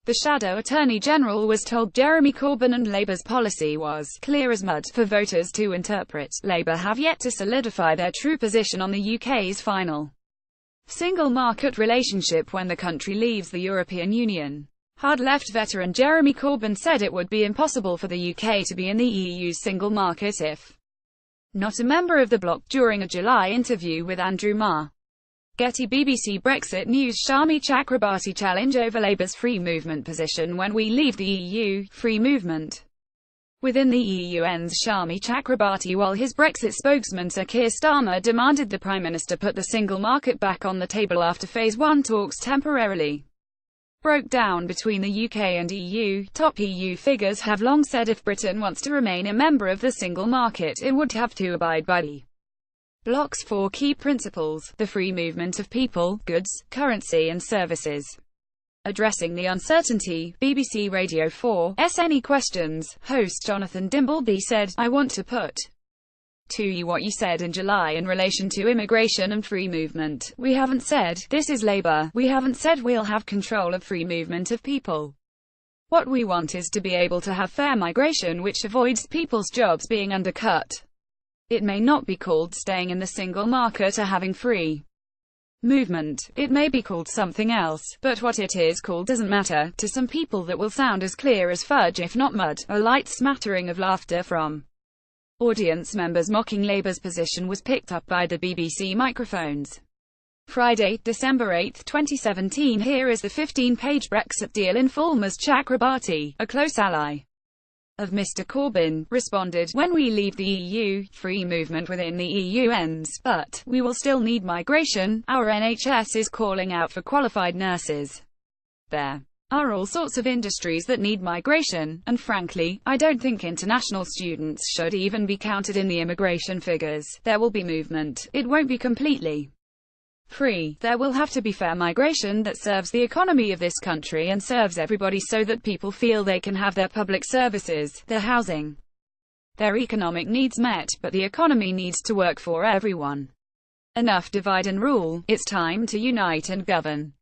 The Shadow Attorney General was told Jeremy Corbyn and Labour's policy was clear as mud for voters to interpret. Labour have yet to solidify their true position on the UK's final single market relationship when the country leaves the European Union. Hardleft veteran Jeremy Corbyn said it would be impossible for the UK to be in the EU's single market if not a member of the bloc, during a July interview with Andrew Marr. GETTY BBC News. Shami Chakrabarti challenge over Labour's free movement position when we leave the EU. Free movement within the EU ends. Shami Chakrabarti While his Brexit spokesman Sir Keir Starmer demanded the Prime Minister put the single market back on the table after Phase 1 talks temporarily broke down between the UK and EU.Top EU figures have long said if Britain wants to remain a member of the single market, it would have to abide by the bloc's 4 key principles: the free movement of people, goods, currency and services. Addressing the uncertainty, BBC Radio 4's Any Questions, host Jonathan Dimbleby said, "I want to put to you what you said in July in relation to immigration and free movement. We haven't said, this is Labour, we haven't said we'll have control of free movement of people. What we want is to be able to have fair migration which avoids people's jobs being undercut. It may not be called staying in the single market or having free movement, it may be called something else, but what it is called doesn't matter." To some people that will sound as clear as fudge if not mud. A light smattering of laughter from audience members mocking Labour's position was picked up by the BBC microphones. Friday, December 8, 2017. Here is the 15-page Brexit deal in full. Ms Chakrabarti, a close ally of Mr Corbyn, responded, "When we leave the EU, free movement within the EU ends, but we will still need migration. Our NHS is calling out for qualified nurses. There are all sorts of industries that need migration, and frankly, I don't think international students should even be counted in the immigration figures. There will be movement. It won't be completely free. There will have to be fair migration that serves the economy of this country and serves everybody so that people feel they can have their public services, their housing, their economic needs met, but the economy needs to work for everyone. Enough divide and rule. It's time to unite and govern."